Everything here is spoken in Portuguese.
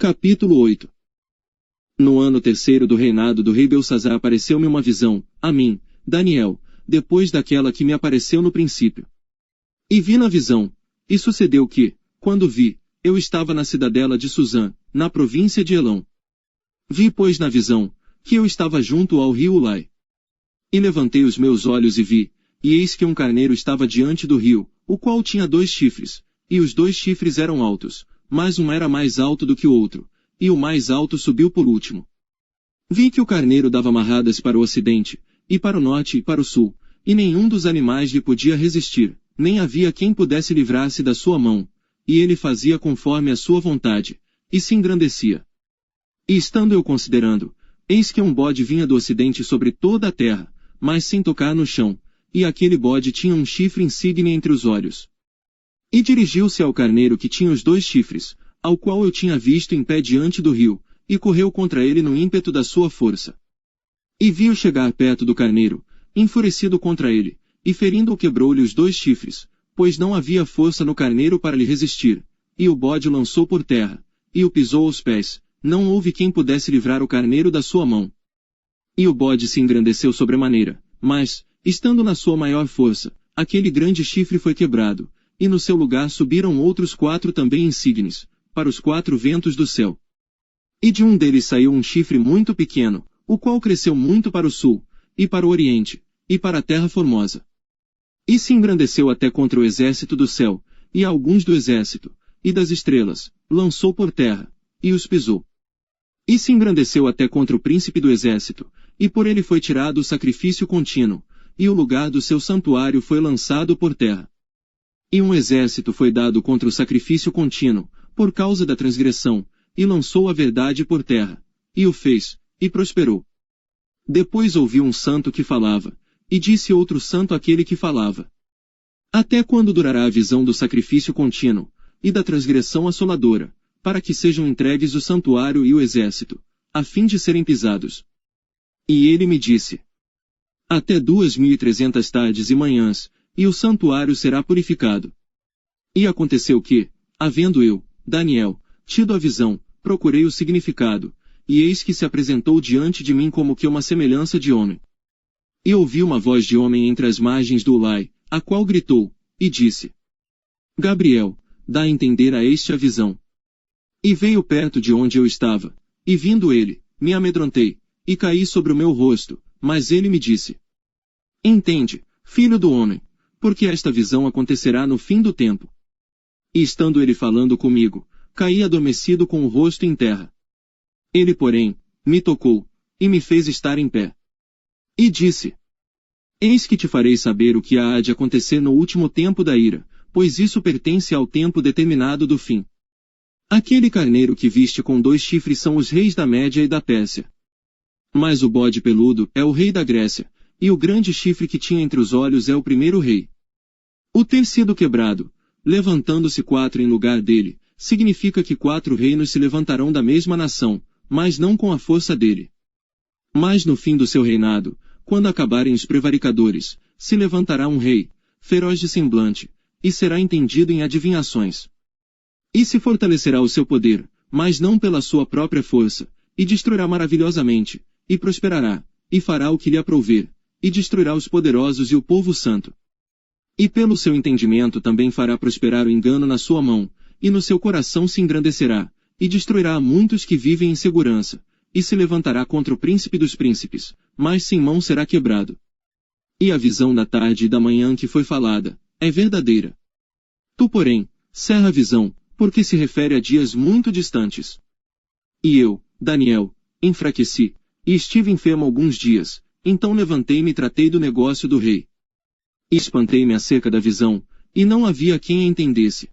Capítulo 8. No ano terceiro do reinado do rei Belsazar apareceu-me uma visão, a mim, Daniel, depois daquela que me apareceu no princípio. E vi na visão, e sucedeu que, quando vi, eu estava na cidadela de Susã, na província de Elão. Vi, pois, na visão, que eu estava junto ao rio Ulai. E levantei os meus olhos e vi, e eis que um carneiro estava diante do rio, o qual tinha 2 chifres, e os 2 chifres eram altos, mas um era mais alto do que o outro, e o mais alto subiu por último. Vi que o carneiro dava marradas para o ocidente, e para o norte e para o sul, e nenhum dos animais lhe podia resistir, nem havia quem pudesse livrar-se da sua mão, e ele fazia conforme a sua vontade, e se engrandecia. E estando eu considerando, eis que um bode vinha do ocidente sobre toda a terra, mas sem tocar no chão, e aquele bode tinha um chifre insígne entre os olhos. E dirigiu-se ao carneiro que tinha os 2 chifres, ao qual eu tinha visto em pé diante do rio, e correu contra ele no ímpeto da sua força. E vi-o chegar perto do carneiro, enfurecido contra ele, e ferindo-o quebrou-lhe os 2 chifres, pois não havia força no carneiro para lhe resistir, e o bode o lançou por terra, e o pisou aos pés, não houve quem pudesse livrar o carneiro da sua mão. E o bode se engrandeceu sobremaneira, mas, estando na sua maior força, aquele grande chifre foi quebrado, e no seu lugar subiram outros 4 também insígnes, para os 4 ventos do céu. E de um deles saiu um chifre muito pequeno, o qual cresceu muito para o sul, e para o oriente, e para a terra formosa. E se engrandeceu até contra o exército do céu, e alguns do exército, e das estrelas, lançou por terra, e os pisou. E se engrandeceu até contra o príncipe do exército, e por ele foi tirado o sacrifício contínuo, e o lugar do seu santuário foi lançado por terra. E um exército foi dado contra o sacrifício contínuo, por causa da transgressão, e lançou a verdade por terra, e o fez, e prosperou. Depois ouviu um santo que falava, e disse outro santo àquele que falava: Até quando durará a visão do sacrifício contínuo, e da transgressão assoladora, para que sejam entregues o santuário e o exército, a fim de serem pisados? E ele me disse: Até 2.300 tardes e manhãs, e o santuário será purificado. E aconteceu que, havendo eu, Daniel, tido a visão, procurei o significado, e eis que se apresentou diante de mim como que uma semelhança de homem. E ouvi uma voz de homem entre as margens do Ulai, a qual gritou, e disse: Gabriel, dá a entender a este a visão. E veio perto de onde eu estava, e vindo ele, me amedrontei, e caí sobre o meu rosto, mas ele me disse: Entende, filho do homem, porque esta visão acontecerá no fim do tempo. E estando ele falando comigo, caí adormecido com o rosto em terra. Ele, porém, me tocou, e me fez estar em pé. E disse: Eis que te farei saber o que há de acontecer no último tempo da ira, pois isso pertence ao tempo determinado do fim. Aquele carneiro que viste com 2 chifres são os reis da Média e da Pérsia. Mas o bode peludo é o rei da Grécia, e o grande chifre que tinha entre os olhos é o primeiro rei. O ter sido quebrado, levantando-se 4 em lugar dele, significa que 4 reinos se levantarão da mesma nação, mas não com a força dele. Mas no fim do seu reinado, quando acabarem os prevaricadores, se levantará um rei, feroz de semblante, e será entendido em adivinhações. E se fortalecerá o seu poder, mas não pela sua própria força, e destruirá maravilhosamente, e prosperará, e fará o que lhe aprouver, e destruirá os poderosos e o povo santo. E pelo seu entendimento também fará prosperar o engano na sua mão, e no seu coração se engrandecerá, e destruirá a muitos que vivem em segurança, e se levantará contra o príncipe dos príncipes, mas sem mão será quebrado. E a visão da tarde e da manhã que foi falada, é verdadeira. Tu, porém, cerra a visão, porque se refere a dias muito distantes. E eu, Daniel, enfraqueci, e estive enfermo alguns dias, então levantei-me e tratei do negócio do rei. E espantei-me acerca da visão, e não havia quem a entendesse.